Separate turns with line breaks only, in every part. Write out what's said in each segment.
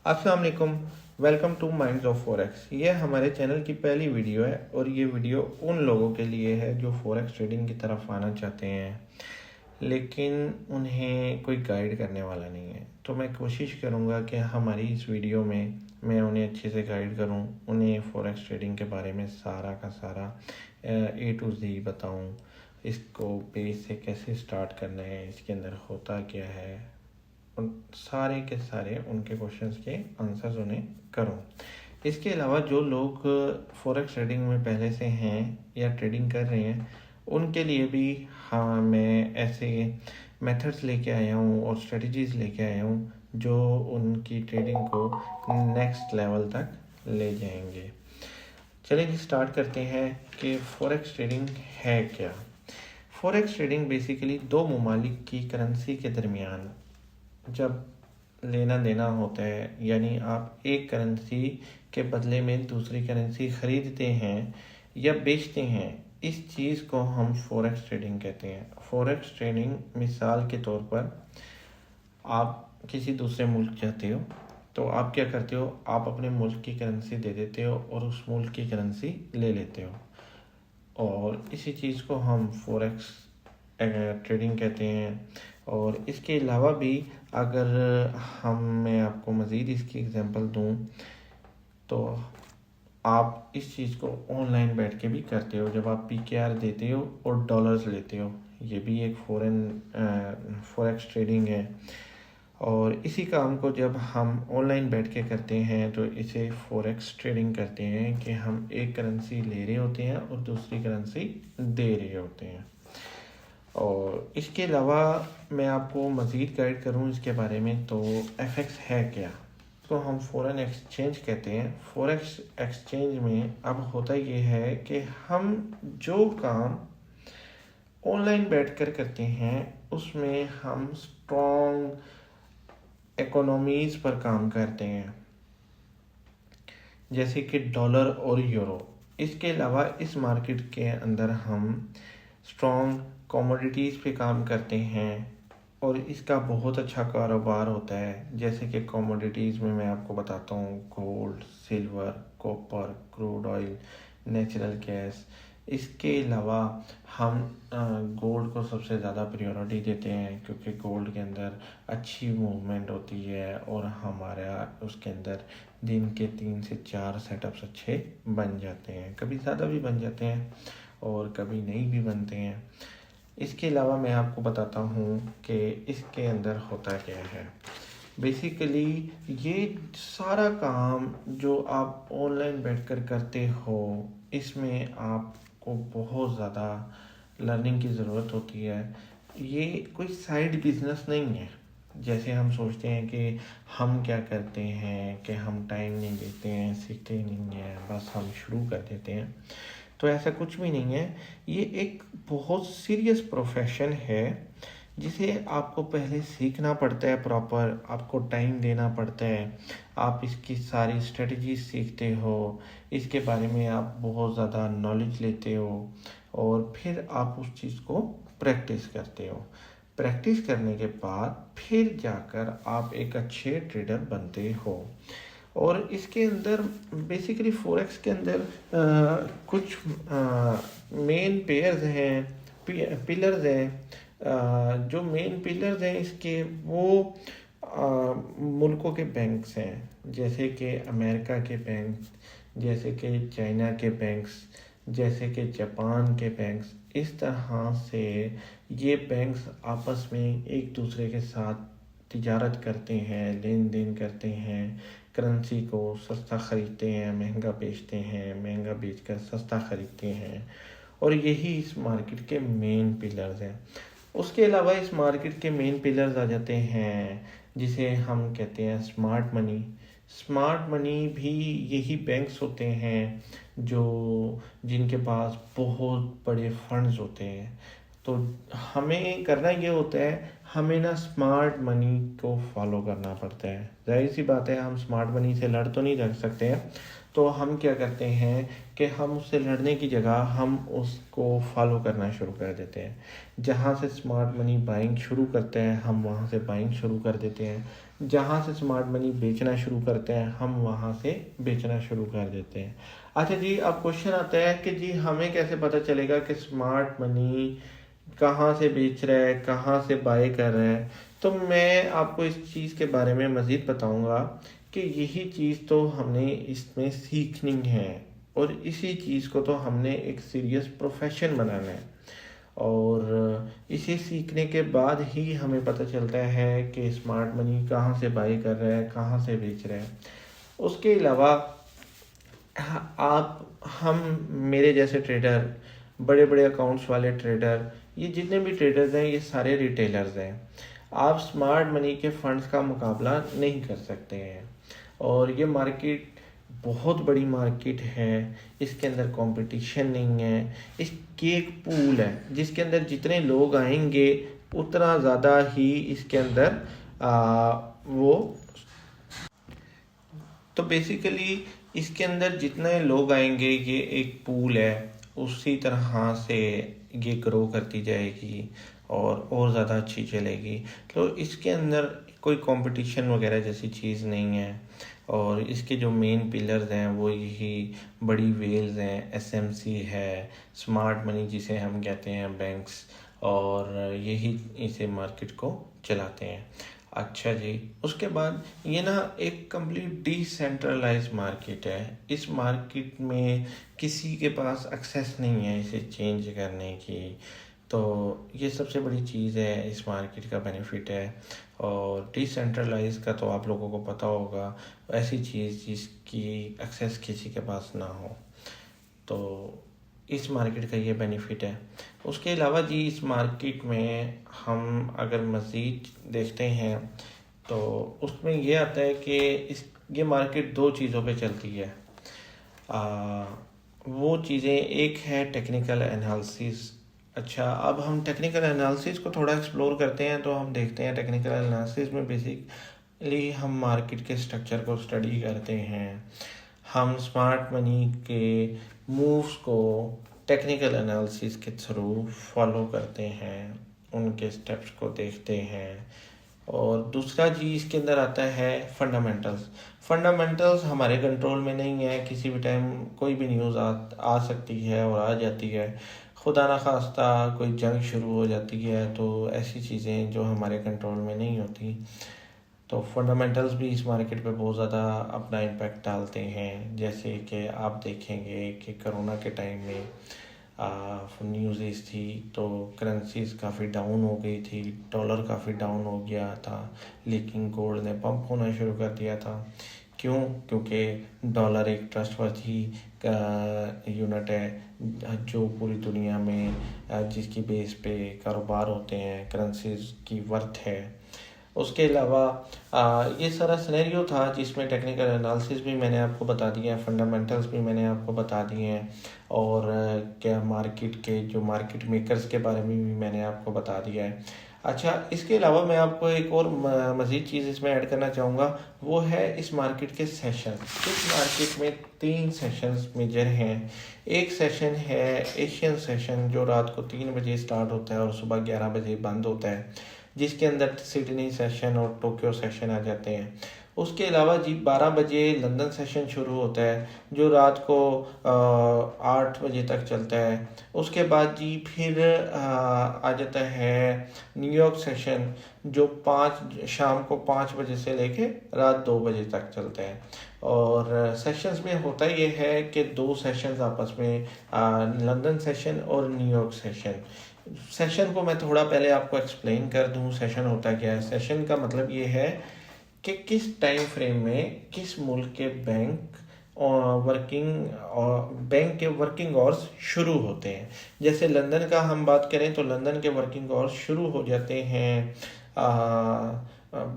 अस्सलाम वालेकुम। Welcome two minds of forex. ये हमारे चैनल की पहली वीडियो है और ये वीडियो उन लोगों के लिए है जो फॉरेक्स ट्रेडिंग की तरफ आना चाहते हैं लेकिन उन्हें कोई गाइड करने वाला नहीं है। तो मैं कोशिश करूँगा कि हमारी इस वीडियो में मैं उन्हें अच्छे से गाइड करूँ, उन्हें फॉरेक्स ट्रेडिंग के बारे में सारा का सारा ए टू ज़ी बताऊँ, इसको बेस से कैसे स्टार्ट करना है, इसके अंदर होता क्या है, उन सारे के सारे उनके क्वेश्चंस के आंसर्स उन्हें करूं। इसके अलावा जो लोग फॉरेक्स ट्रेडिंग में पहले से हैं या ट्रेडिंग कर रहे हैं उनके लिए भी हाँ मैं ऐसे मेथड्स लेके आया हूँ और स्ट्रेटजीज लेके आया हूँ जो उनकी ट्रेडिंग को नेक्स्ट लेवल तक ले जाएंगे। चलिए जी स्टार्ट करते हैं कि फॉरेक्स ट्रेडिंग है क्या। फॉरेक्स ट्रेडिंग बेसिकली दो ममालिक की करेंसी के दरमियान जब लेना देना होता है, यानी आप एक करेंसी के बदले में दूसरी करेंसी खरीदते हैं या बेचते हैं, इस चीज़ को हम फॉरेक्स ट्रेडिंग कहते हैं। फॉरेक्स ट्रेडिंग मिसाल के तौर पर आप किसी दूसरे मुल्क जाते हो तो आप क्या करते हो, आप अपने मुल्क की करेंसी दे देते हो और उस मुल्क की करेंसी ले लेते हो और इसी चीज़ को हम फॉरेक्स ट्रेडिंग कहते हैं। और इसके अलावा भी अगर मैं आपको मज़ीद इसकी एग्जांपल दूं तो आप इस चीज़ को ऑनलाइन बैठ के भी करते हो। जब आप पीकेआर देते हो और डॉलर्स लेते हो, ये भी एक फॉरेक्स ट्रेडिंग है। और इसी काम को जब हम ऑनलाइन बैठ के करते हैं तो इसे फॉरेक्स ट्रेडिंग करते हैं कि हम एक करेंसी ले रहे होते हैं और दूसरी करेंसी दे रहे होते हैं। और इसके अलावा मैं आपको मज़ीद गाइड करूं इसके बारे में तो एफएक्स है क्या, तो हम फॉरेन एक्सचेंज कहते हैं। फॉरेक्स एक्सचेंज में अब होता ये है कि हम जो काम ऑनलाइन बैठकर करते हैं उसमें हम स्ट्रॉन्ग इकोनॉमीज़ पर काम करते हैं जैसे कि डॉलर और यूरो। इसके अलावा इस मार्केट के अंदर हम स्ट्रॉन्ग कमोडिटीज़ पे काम करते हैं और इसका बहुत अच्छा कारोबार होता है। जैसे कि कमोडिटीज़ में मैं आपको बताता हूँ gold, silver, copper, crude oil, natural gas. इसके अलावा हम गोल्ड को सबसे ज़्यादा प्रायोरिटी देते हैं क्योंकि गोल्ड के अंदर अच्छी मूवमेंट होती है और हमारा उसके अंदर दिन के 3 से 4 सेटअप्स अच्छे बन जाते हैं, कभी ज़्यादा भी बन जाते हैं और कभी नहीं भी बनते हैं। इसके अलावा मैं आपको बताता हूँ कि इसके अंदर होता क्या है। बेसिकली ये सारा काम जो आप ऑनलाइन बैठकर करते हो इसमें आपको बहुत ज़्यादा लर्निंग की ज़रूरत होती है। ये कोई साइड बिजनेस नहीं है जैसे हम सोचते हैं कि हम क्या करते हैं कि हम टाइम नहीं देते हैं, सीखते नहीं हैं, बस हम शुरू कर देते हैं। तो ऐसा कुछ भी नहीं है। ये एक बहुत सीरियस प्रोफेशन है जिसे आपको पहले सीखना पड़ता है, प्रॉपर आपको टाइम देना पड़ता है। आप इसकी सारी स्ट्रेटजी सीखते हो, इसके बारे में आप बहुत ज़्यादा नॉलेज लेते हो और फिर आप उस चीज़ को प्रैक्टिस करते हो। प्रैक्टिस करने के बाद फिर जाकर आप एक अच्छे ट्रेडर बनते हो। और इसके अंदर बेसिकली फॉरेक्स के अंदर कुछ मेन पेयर्स हैं, पिलर्स हैं। जो मेन पिलर्स हैं इसके वो मुल्कों के बैंक्स हैं, जैसे कि अमेरिका के बैंक, जैसे कि चाइना के बैंक्स, जैसे कि जापान के बैंक्स। इस तरह से ये बैंक्स आपस में एक दूसरे के साथ तिजारत करते हैं, लेन देन करते हैं, करेंसी को सस्ता ख़रीदते हैं, महंगा बेचते हैं, महंगा बेचकर सस्ता ख़रीदते हैं और यही इस मार्केट के मेन पिलर्स हैं। उसके अलावा इस मार्केट के मेन पिलर्स आ जाते हैं जिसे हम कहते हैं स्मार्ट मनी। स्मार्ट मनी भी यही बैंक्स होते हैं जो जिनके पास बहुत बड़े फंड्स होते हैं। तो हमें करना ये होता है, हमें ना स्मार्ट मनी को फॉलो करना पड़ता है। ज़ाहिर सी बात है, हम स्मार्ट मनी से लड़ तो नहीं रख सकते हैं, तो हम क्या करते हैं कि हम उससे लड़ने की जगह हम उसको फॉलो करना शुरू कर देते हैं। जहाँ से स्मार्ट मनी बाइंग शुरू करते हैं हम वहाँ से बाइंग शुरू कर देते हैं, जहाँ से स्मार्ट मनी बेचना शुरू करते हैं हम वहाँ से बेचना शुरू कर देते हैं। अच्छा जी, अब क्वेश्चन आता है कि जी हमें कैसे पता चलेगा कि स्मार्ट मनी कहाँ से बेच रहा है, कहाँ से बाय कर रहा है। तो मैं आपको इस चीज़ के बारे में मज़ीद बताऊंगा कि यही चीज़ तो हमने इसमें सीखनी है, और इसी चीज़ को तो हमने एक सीरियस प्रोफेशन बनाना है, और इसे सीखने के बाद ही हमें पता चलता है कि स्मार्ट मनी कहाँ से बाय कर रहा है, कहाँ से बेच रहा है। उसके अलावा आप हम मेरे जैसे ट्रेडर, बड़े बड़े अकाउंट्स वाले ट्रेडर, ये जितने भी ट्रेडर्स हैं ये सारे रिटेलर्स हैं। आप स्मार्ट मनी के फंड्स का मुकाबला नहीं कर सकते हैं, और ये मार्केट बहुत बड़ी मार्केट है, इसके अंदर कंपटीशन नहीं है। इसकी एक पूल है जिसके अंदर जितने लोग आएंगे उतना ज़्यादा ही इसके अंदर वो, तो बेसिकली इसके अंदर जितने लोग आएंगे ये एक पूल है, उसी तरह से ये ग्रो करती जाएगी और ज़्यादा अच्छी चलेगी। तो इसके अंदर कोई कंपटीशन वगैरह जैसी चीज़ नहीं है, और इसके जो मेन पिलर्स हैं वो यही बड़ी वेल्स हैं, एसएमसी है, स्मार्ट मनी जिसे हम कहते हैं, बैंक्स, और यही इसे मार्केट को चलाते हैं। अच्छा जी, उसके बाद ये ना एक कंप्लीट डिसेंट्रलाइज मार्केट है। इस मार्केट में किसी के पास एक्सेस नहीं है इसे चेंज करने की, तो ये सबसे बड़ी चीज़ है, इस मार्केट का बेनिफिट है। और डिसेंट्रलाइज का तो आप लोगों को पता होगा, ऐसी चीज़ जिसकी एक्सेस किसी के पास ना हो, तो इस मार्केट का ये बेनिफिट है। उसके अलावा जी इस मार्केट में हम अगर मज़ीद देखते हैं तो उसमें ये आता है कि ये मार्केट दो चीज़ों पे चलती है। वो चीज़ें, एक है टेक्निकल एनालिसिस। अच्छा, अब हम टेक्निकल एनालिसिस को थोड़ा एक्सप्लोर करते हैं, तो हम देखते हैं टेक्निकल एनालिसिस में बेसिकली हम मार्केट के स्ट्रक्चर को स्टडी करते हैं। हम स्मार्ट मनी के मूव्स को टेक्निकल एनालिसिस के थ्रू फॉलो करते हैं, उनके स्टेप्स को देखते हैं। और दूसरा जी इसके अंदर आता है फंडामेंटल्स। फंडामेंटल्स हमारे कंट्रोल में नहीं है, किसी भी टाइम कोई भी न्यूज़ आ सकती है और आ जाती है। खुदा ना खास्ता कोई जंग शुरू हो जाती है, तो ऐसी चीज़ें जो हमारे कंट्रोल में नहीं होती, तो फंडामेंटल्स भी इस मार्केट पे बहुत ज़्यादा अपना इम्पैक्ट डालते हैं। जैसे कि आप देखेंगे कि कोरोना के टाइम में न्यूज़ थी तो करेंसीज काफ़ी डाउन हो गई थी, डॉलर काफ़ी डाउन हो गया था, लेकिन गोल्ड ने पंप होना शुरू कर दिया था। क्यों? क्योंकि डॉलर एक ट्रस्टवर्थी यूनिट है जो पूरी दुनिया में जिसकी बेस पे कारोबार होते हैं, करेंसीज की वर्थ है। उसके अलावा ये सारा सिनेरियो था जिसमें टेक्निकल एनालिसिस भी मैंने आपको बता दिया है, फंडामेंटल्स भी मैंने आपको बता दिए हैं, और क्या मार्केट के जो मार्केट मेकर्स के बारे में भी मैंने आपको बता दिया है। अच्छा, इसके अलावा मैं आपको एक और मज़ीद चीज़ इसमें ऐड करना चाहूँगा, वो है इस मार्केट के सेशन। इस मार्केट में 3 सेशंस मेजर हैं। एक सेशन है एशियन सेशन, जो रात को 3 बजे स्टार्ट होता है और सुबह 11 बजे बंद होता है, जिसके अंदर सिडनी सेशन और टोक्यो सेशन आ जाते हैं। उसके अलावा जी 12 बजे लंदन सेशन शुरू होता है, जो रात को 8 बजे तक चलता है। उसके बाद जी फिर आ जाता है न्यूयॉर्क सेशन, जो शाम को 5 बजे से लेके रात 2 बजे तक चलता है। और सेशंस में होता ये है कि 2 सेशंस आपस में, लंदन सेशन और न्यूयॉर्क सेशन। सेशन को मैं थोड़ा पहले आपको एक्सप्लेन कर दूं, सेशन होता क्या है। सेशन का मतलब ये है कि किस टाइम फ्रेम में किस मुल्क के बैंक के वर्किंग आवर्स शुरू होते हैं। जैसे लंदन का हम बात करें तो लंदन के वर्किंग आवर्स शुरू हो जाते हैं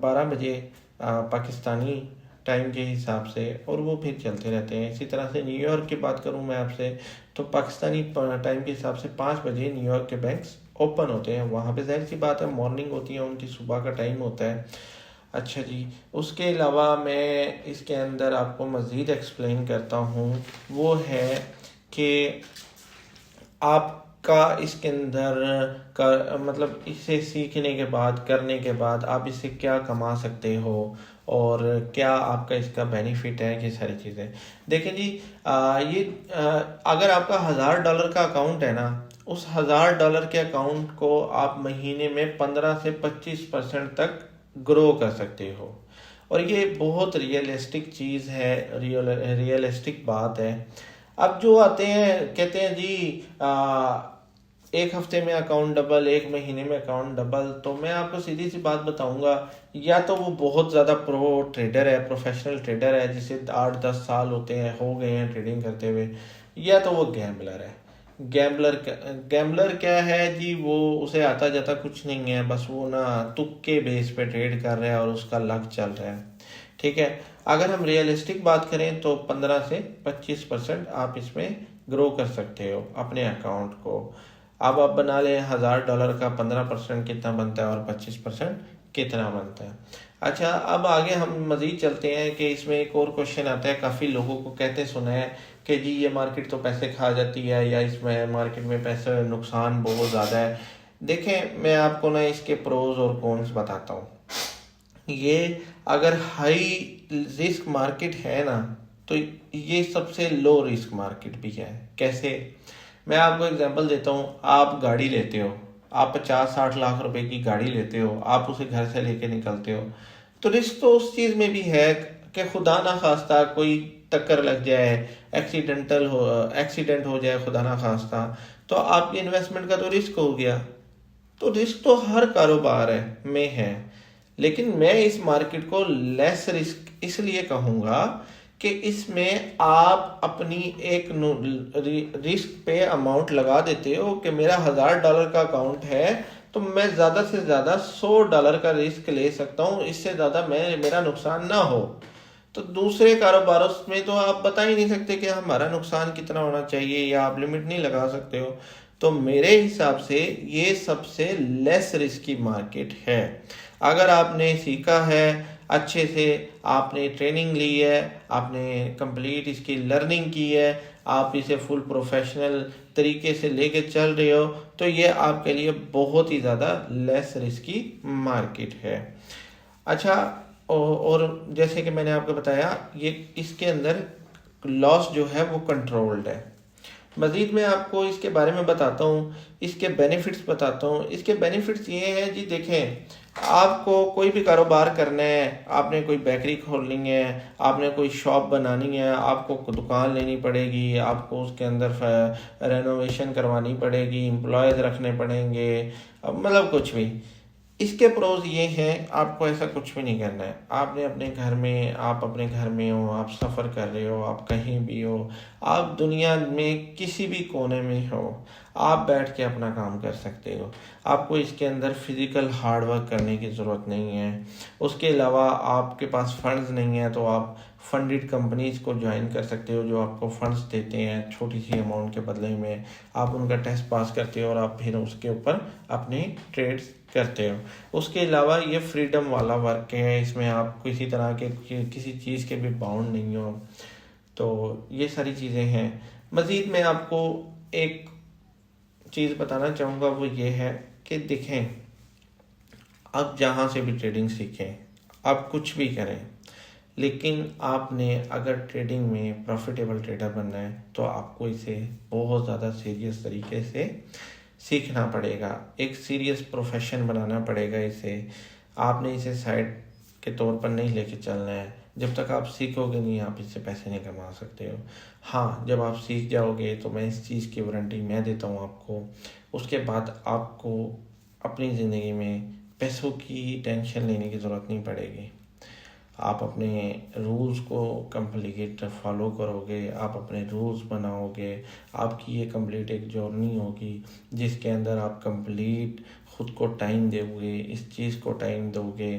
12 बजे पाकिस्तानी टाइम के हिसाब से, और वो फिर चलते रहते हैं। इसी तरह से न्यूयॉर्क की बात करूं मैं आपसे, तो पाकिस्तानी टाइम के हिसाब से 5 बजे न्यूयॉर्क के बैंक्स ओपन होते हैं वहाँ पे ज़ाहिर सी बात है मॉर्निंग होती है, उनकी सुबह का टाइम होता है। अच्छा जी, उसके अलावा मैं इसके अंदर आपको मज़ीद एक्सप्लेन करता हूँ, वो है कि आपका इसके अंदर का मतलब इसे सीखने के बाद, करने के बाद आप इससे क्या कमा सकते हो और क्या आपका इसका बेनिफिट है, ये सारी चीज़ें देखें जी। ये अगर आपका $1000 का अकाउंट है ना, उस $1000 के अकाउंट को आप महीने में 15 से 25% तक ग्रो कर सकते हो। और ये बहुत रियलिस्टिक चीज़ है, रियलिस्टिक बात है। अब जो आते हैं कहते हैं जी एक हफ्ते में अकाउंट डबल, एक महीने में अकाउंट डबल, तो मैं आपको सीधी सी बात बताऊंगा, या तो वो बहुत ज़्यादा प्रो ट्रेडर है, प्रोफेशनल ट्रेडर है, जिसे 8-10 साल हो गए हैं ट्रेडिंग करते हुए, या तो वो गैम्बलर है। गैम्बलर क्या है जी, वो उसे आता जाता कुछ नहीं है, बस वो ना तुक्के बेस पे ट्रेड कर रहा है और उसका लक चल रहा है। ठीक है, अगर हम रियलिस्टिक बात करें तो 15 से 25% आप इसमें ग्रो कर सकते हो अपने अकाउंट को। अब आप बना लें $1000 का 15% कितना बनता है और 25% कितना बनता है। अच्छा, अब आगे हम मज़ीद चलते हैं कि इसमें एक और क्वेश्चन आता है, काफ़ी लोगों को कहते सुना है कि जी ये मार्केट तो पैसे खा जाती है, या इसमें मार्केट में पैसे नुकसान बहुत ज़्यादा है। देखें, मैं आपको ना इसके प्रोज और कॉन्स बताता हूँ। ये अगर हाई रिस्क मार्केट है ना, तो ये सबसे लो रिस्क मार्केट भी है। कैसे? मैं आपको एग्जांपल देता हूँ। आप गाड़ी लेते हो, आप 50-60 लाख रुपए की गाड़ी लेते हो, आप उसे घर से लेके निकलते हो, तो रिस्क तो उस चीज़ में भी है कि खुदा ना खास्ता कोई टक्कर लग जाए, एक्सीडेंट हो जाए खुदा ना खास्ता, तो आपकी इन्वेस्टमेंट का तो रिस्क हो गया। तो रिस्क तो हर कारोबार में है, लेकिन मैं इस मार्केट को लेस रिस्क इसलिए कहूँगा कि इसमें आप अपनी एक रिस्क पे अमाउंट लगा देते हो कि मेरा $1000 का अकाउंट है, तो मैं ज़्यादा से ज़्यादा $100 का रिस्क ले सकता हूँ, इससे ज़्यादा मेरा नुकसान ना हो। तो दूसरे कारोबारों में तो आप बता ही नहीं सकते कि हमारा नुकसान कितना होना चाहिए, या आप लिमिट नहीं लगा सकते हो। तो मेरे हिसाब से ये सबसे लेस रिस्की मार्केट है। अगर आपने सीखा है अच्छे से, आपने ट्रेनिंग ली है, आपने कंप्लीट इसकी लर्निंग की है, आप इसे फुल प्रोफेशनल तरीके से लेके चल रहे हो, तो ये आपके लिए बहुत ही ज़्यादा लेस रिस्की मार्केट है। अच्छा, और जैसे कि मैंने आपको बताया, ये इसके अंदर लॉस जो है वो कंट्रोल्ड है। मज़ीद मैं आपको इसके बारे में बताता हूँ, इसके बेनिफिट्स बताता हूँ। इसके बेनिफिट्स ये हैं जी, देखें, आपको कोई भी कारोबार करना है, आपने कोई बेकरी खोलनी है, आपने कोई शॉप बनानी है, आपको दुकान लेनी पड़ेगी, आपको उसके अंदर रेनोवेशन करवानी पड़ेगी, एम्प्लॉयज़ रखने पड़ेंगे, मतलब कुछ भी। इसके प्रोज ये हैं, आपको ऐसा कुछ भी नहीं करना है। आपने अपने घर में, आप अपने घर में हो, आप सफ़र कर रहे हो, आप कहीं भी हो, आप दुनिया में किसी भी कोने में हो, आप बैठ के अपना काम कर सकते हो। आपको इसके अंदर फिज़िकल हार्ड वर्क करने की ज़रूरत नहीं है। उसके अलावा आपके पास फंड्स नहीं है तो आप फंडेड कंपनीज़ को ज्वाइन कर सकते हो, जो आपको फंड्स देते हैं छोटी सी अमाउंट के बदले में। आप उनका टेस्ट पास करते हो और आप फिर उसके ऊपर अपने ट्रेड्स करते हो। उसके अलावा ये फ्रीडम वाला वर्क है, इसमें आप किसी तरह के किसी चीज़ के भी बाउंड नहीं हो। तो ये सारी चीज़ें हैं। मज़ीद मैं आपको एक चीज़ बताना चाहूँगा, वो ये है कि देखें, आप जहाँ से भी ट्रेडिंग सीखें, आप कुछ भी करें, लेकिन आपने अगर ट्रेडिंग में प्रॉफिटेबल ट्रेडर बनना है तो आपको इसे बहुत ज़्यादा सीरियस तरीके से सीखना पड़ेगा। एक सीरियस प्रोफेशन बनाना पड़ेगा इसे। आपने इसे साइड के तौर पर नहीं लेके चलना है। जब तक आप सीखोगे नहीं, आप इससे पैसे नहीं कमा सकते हो। हाँ, जब आप सीख जाओगे तो मैं इस चीज़ की वारंटी मैं देता हूँ आपको, उसके बाद आपको अपनी ज़िंदगी में पैसों की टेंशन लेने की ज़रूरत नहीं पड़ेगी। आप अपने रूल्स को कंप्लीट फॉलो करोगे, आप अपने रूल्स बनाओगे, आपकी ये कंप्लीट एक जर्नी होगी जिसके अंदर आप कंप्लीट खुद को टाइम दोगे, इस चीज़ को टाइम दोगे।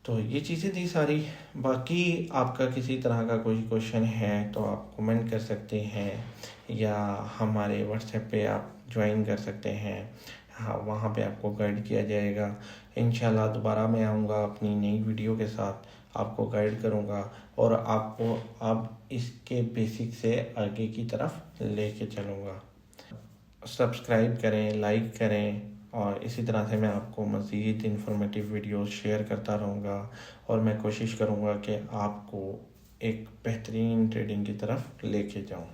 तो ये चीज़ें थी सारी। बाकी आपका किसी तरह का कोई क्वेश्चन है तो आप कमेंट कर सकते हैं, या हमारे व्हाट्सएप पे आप ज्वाइन कर सकते हैं। हाँ, वहाँ पे आपको गाइड किया जाएगा। इंशाल्लाह दोबारा मैं आऊँगा अपनी नई वीडियो के साथ, आपको गाइड करूँगा और आपको अब इसके बेसिक से आगे की तरफ लेके चलूँगा। सब्सक्राइब करें, लाइक करें और इसी तरह से मैं आपको मज़ीद इन्फॉर्मेटिव वीडियोस शेयर करता रहूँगा और मैं कोशिश करूँगा कि आपको एक बेहतरीन ट्रेडिंग की तरफ लेके जाऊँ।